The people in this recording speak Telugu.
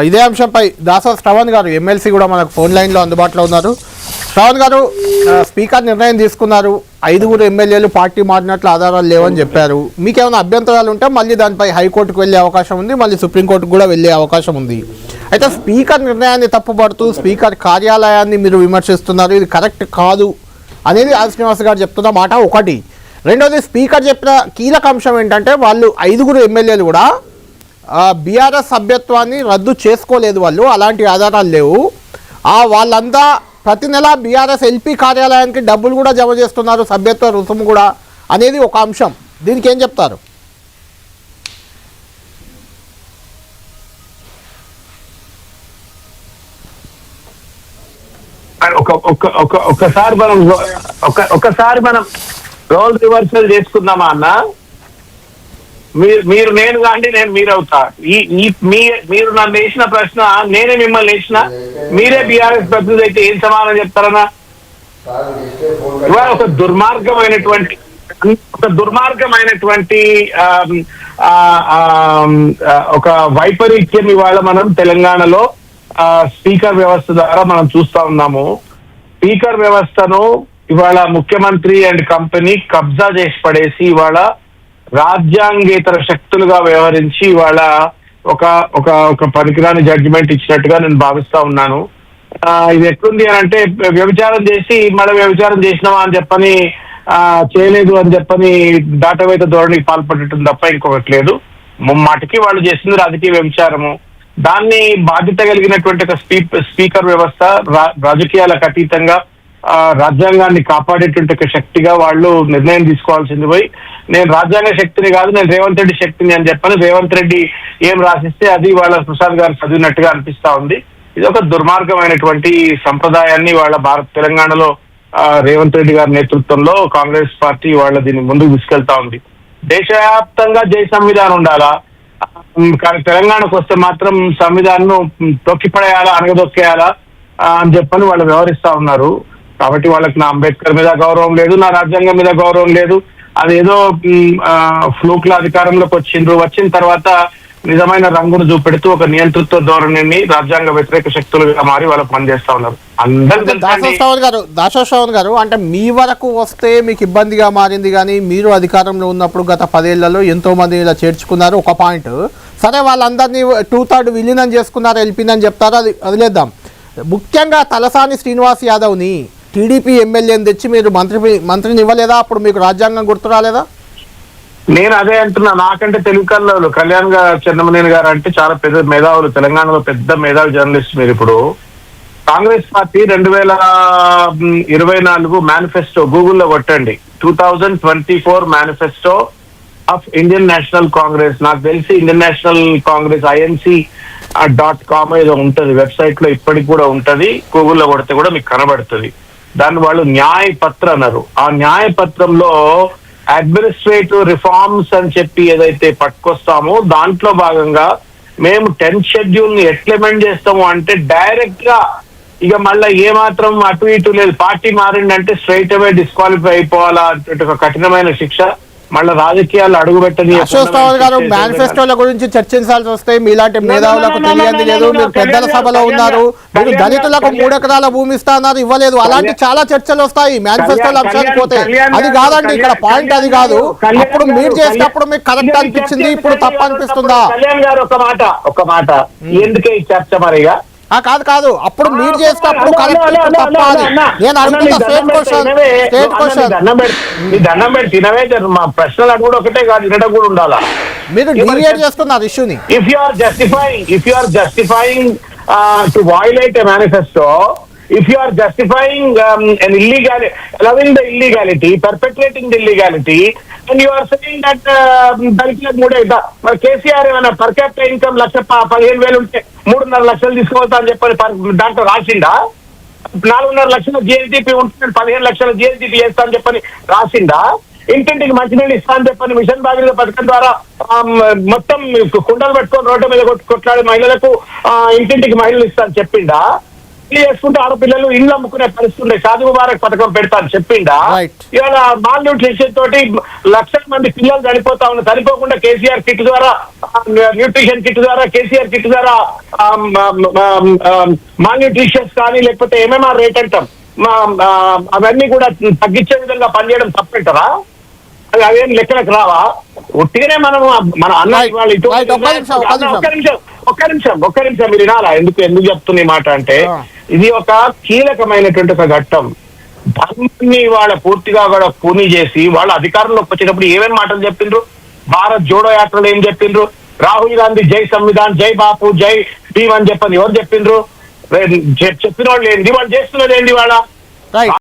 ఇదే అంశంపై దాస శ్రవణ్ గారు ఎమ్మెల్సీ కూడా మనకు ఫోన్ లైన్లో అందుబాటులో ఉన్నారు. శ్రవణ్ గారు, స్పీకర్ నిర్ణయం తీసుకున్నారు, 5 ఎమ్మెల్యేలు పార్టీ మారినట్లు ఆధారాలు లేవని చెప్పారు. మీకేమైనా అభ్యంతరాలు ఉంటే మళ్ళీ దానిపై హైకోర్టుకు వెళ్ళే అవకాశం ఉంది, మళ్ళీ సుప్రీంకోర్టుకు కూడా వెళ్ళే అవకాశం ఉంది. అయితే స్పీకర్ నిర్ణయాన్ని తప్పుపడుతూ స్పీకర్ కార్యాలయాన్ని మీరు విమర్శిస్తున్నారు, ఇది కరెక్ట్ కాదు అనేది ఆది శ్రీనివాస్ గారు చెప్తున్న మాట ఒకటి. రెండోది, స్పీకర్ చెప్పిన కీలక అంశం ఏంటంటే వాళ్ళు 5 ఎమ్మెల్యేలు కూడా బీఆర్ఎస్ సభ్యత్వాన్ని రద్దు చేసుకోలేదు, వాళ్ళు అలాంటి ఆధారాలు లేవు, వాళ్ళంతా ప్రతి నెల బీఆర్ఎస్ ఎల్పీ కార్యాలయానికి డబ్బులు కూడా జమ చేస్తున్నారు, సభ్యత్వ రుసుము కూడా అనేది ఒక అంశం. దీనికి ఏం చెప్తారు? ఒకసారి మనం రోల్ రివర్సల్ చేసుకుందామా అన్న? మీరు నేను కాండి, నేను మీరు అవుతా. మీరు నన్ను వేసిన ప్రశ్న నేనే మిమ్మల్ని వేసిన, మీరే బీఆర్ఎస్ ప్రతినిధి అయితే ఏం సమాధానం చెప్తారన్నా? ఇవాళ ఒక దుర్మార్గమైనటువంటి ఒక వైపరీత్యం ఇవాళ మనం తెలంగాణలో స్పీకర్ వ్యవస్థ ద్వారా మనం చూస్తా ఉన్నాము. స్పీకర్ వ్యవస్థను ఇవాళ ముఖ్యమంత్రి అండ్ కంపెనీ కబ్జా చేసి పడేసి ఇవాళ రాజ్యాంగేతర శక్తులుగా వ్యవహరించి ఇవాళ ఒక ఒక ఒక పనికిరాని జడ్జిమెంట్ ఇచ్చినట్టుగా నేను భావిస్తా ఉన్నాను. ఇది ఎట్లుంది అని అంటే, వ్యభిచారం చేసి మళ్ళీ వ్యభిచారం చేసినావా అని చెప్పని చేయలేదు అని చెప్పని దాటవేత ధోరణికి పాల్పడటం తప్ప ఇంకొకటి లేదు. ముమ్మాటికి వాళ్ళు చేసింది రాజకీయ వ్యభిచారము. దాన్ని బాధ్యత కలిగినటువంటి ఒక స్పీకర్ వ్యవస్థ రాజకీయాలకు అతీతంగా రాజ్యాంగాన్ని కాపాడేటువంటి ఒక శక్తిగా వాళ్ళు నిర్ణయం తీసుకోవాల్సింది పోయి, నేను రాజ్యాంగ శక్తిని కాదు, నేను రేవంత్ రెడ్డి శక్తిని అని చెప్పని రేవంత్ రెడ్డి ఏం రాసిస్తే అది వాళ్ళ ప్రసాద్ గారు చదివినట్టుగా అనిపిస్తా ఉంది. ఇది ఒక దుర్మార్గమైనటువంటి సంప్రదాయాన్ని వాళ్ళ తెలంగాణలో రేవంత్ రెడ్డి గారి నేతృత్వంలో కాంగ్రెస్ పార్టీ వాళ్ళ దీన్ని ముందుకు తీసుకెళ్తా ఉంది. దేశవ్యాప్తంగా జై సంవిధానం ఉండాలా, కానీ తెలంగాణకు వస్తే మాత్రం సంవిధానం తొక్కిపడేయాలా, అనగదొక్కేయాలా అని చెప్పని వాళ్ళు వ్యవహరిస్తా ఉన్నారు. కాబట్టి వాళ్ళకి నా అంబేద్కర్ మీద గౌరవం లేదు, నా రాజ్యాంగం మీద గౌరవం లేదు. అదేదో ఫ్లూక్ల అధికారంలోకి వచ్చిన తర్వాత నిజమైన రంగును చూపెడుతూ ఒక నియంతృత్వ ధోరణిని రాజ్యాంగ వ్యతిరేక శక్తులుగా మారి వాళ్ళు పనిచేస్తా ఉన్నారు. దాసోశ్రవణ్ గారు, అంటే మీ వరకు వస్తే మీకు ఇబ్బందిగా మారింది, కానీ మీరు అధికారంలో ఉన్నప్పుడు గత 10 ఏళ్లలో ఎంతో మంది ఇలా చేర్చుకున్నారు. ఒక పాయింట్ సరే, వాళ్ళందరినీ 2/3 విలీనం చేసుకున్నారు, ఎల్పీని చెప్తారు, అది వదిలేద్దాం. ముఖ్యంగా తలసాని శ్రీనివాస్ యాదవ్ని టీడీపీ ఎమ్మెల్యేని తెచ్చి మీరు మంత్రిని ఇవ్వలేదా? అప్పుడు మీకు రాజ్యాంగం గుర్తు రాలేదా? నేను అదే అంటున్నా. నాకంటే తెలుగు కళ్ళలో కళ్యాణ్ గారు, చెన్నమనేని గారు అంటే చాలా పెద్ద మేధావులు, తెలంగాణలో పెద్ద మేధావి జర్నలిస్ట్. మీరు ఇప్పుడు కాంగ్రెస్ పార్టీ 2024 మేనిఫెస్టో గూగుల్లో కొట్టండి, 2024 manifesto of Indian national Congress. నాకు తెలిసి ఇండియన్ నేషనల్ కాంగ్రెస్ INC.com ఏదో ఉంటది, వెబ్సైట్ లో ఇప్పటికి కూడా ఉంటది. గూగుల్లో కొడితే కూడా మీకు కనబడుతుంది. దాన్ని వాళ్ళు న్యాయ పత్ర అన్నారు. ఆ న్యాయ పత్రంలో అడ్మినిస్ట్రేటివ్ రిఫార్మ్స్ అని చెప్పి ఏదైతే పట్టుకొస్తామో దాంట్లో భాగంగా మేము 10th షెడ్యూల్ ని ఎట్లా అమెండ్ చేస్తాము అంటే, డైరెక్ట్ గా ఇక మళ్ళీ ఏమాత్రం అటు ఇటు లేదు, పార్టీ మారిందంటే స్ట్రైట్ అవే డిస్క్వాలిఫై అయిపోవాలా అంటే ఒక కఠినమైన శిక్ష. మళ్ళీ రాజకీయాలు అడుగుపెట్టని గారు మేనిఫెస్టోల గురించి చర్చించాల్సి వస్తే మీలాంటి మేధావులకు తెలియంది లేదు. మీరు పెద్దల సభలో ఉన్నారు, మీరు దళితులకు 3 ఎకరాల భూమి ఇస్తున్నారు, ఇవ్వలేదు. అలాంటి చాలా చర్చలు వస్తాయి మేనిఫెస్టోల అంశానికి పోతే. అది కాదండి ఇక్కడ పాయింట్, అది కాదు. అప్పుడు మీరు చేసినప్పుడు మీకు కరెక్ట్ అనిపించింది, ఇప్పుడు తప్పు అనిపిస్తుందా? కళ్యాణ్ గారు ఒక మాట ఎందుకే ఈ చర్చ మరిగా? కాదు, అప్పుడు మీరు చేసినప్పుడు నేను అడుగుతున్నా దండం పెట్టి తినవే. మా ప్రశ్నలు అడుగుడు ఒకటే కాదు, వినడం కూడా ఉండాలా. మీరు డివియేట్ చేస్తున్నారు ఇష్యూని. If you are justifying to violate a manifesto, if you are justifying an illegality, allowing the illegality, perpetuating the illegality, and you are saying that దళితులకు 3 మరి కేసీఆర్ ఏమైనా పర్ క్యాపిటల్ ఇన్కమ్ 1,15,000 ఉంటే 3.5 లక్షలు తీసుకోవద్దా అని చెప్పని దాంట్లో రాసిందా? 4.5 లక్షల జిఎస్డిపి ఉంటే 15 లక్షల జిఎస్డిపి చేస్తా అని చెప్పని రాసిందా? ఇంటింటికి మంచినీళ్ళు ఇస్తా అని చెప్పని మిషన్ భాగీరథ పథకం ద్వారా మొత్తం కుండలు పెట్టుకొని రోడ్డు మీద కొట్లాడే మహిళలకు ఇంటింటికి మహిళలు ఇస్తా అని చెప్పిందా? చేసుకుంటే ఆడపిల్లలు ఇల్లు అమ్ముకునే పరిస్థితి ఉండే. షాదీ ముబారక్ పథకం పెడతాను చెప్పిండా? Right. ఇవాళ మాల్ న్యూట్రిషన్ తోటి లక్షల మంది పిల్లలు చనిపోతా ఉన్నారు. చనిపోకుండా కేసీఆర్ కిట్ ద్వారా, న్యూట్రిషన్ కిట్ ద్వారా, కేసీఆర్ కిట్ ద్వారా మాల్ న్యూట్రిషన్స్ కానీ లేకపోతే ఎంఎంఆర్ రేట్ అంటాం, అవన్నీ కూడా తగ్గించే విధంగా పనిచేయడం తప్పంటారా? అవేం లెక్కలకు రావా? ఒట్టిగానే మనం మన అన్న ఇవాళ ఇటు Right. ఒక్క నిమిషం మీరు వినాలా? ఎందుకు చెప్తున్న ఈ మాట అంటే, ఇది ఒక కీలకమైనటువంటి ఒక ఘట్టం. ధర్మాన్ని ఇవాళ పూర్తిగా కూడా పూని చేసి వాళ్ళ అధికారంలోకి వచ్చేటప్పుడు ఏమేమి మాటలు చెప్పిండ్రు? భారత్ జోడో యాత్రలు ఏం చెప్పిండ్రు? రాహుల్ గాంధీ జై సంవిధాన్, జై బాపు, జై భీమ్ అని చెప్పని ఎవరు చెప్పిండ్రు? చెప్పిన వాళ్ళు ఏంది, వాళ్ళు చేస్తున్నది ఏంది వాళ్ళ?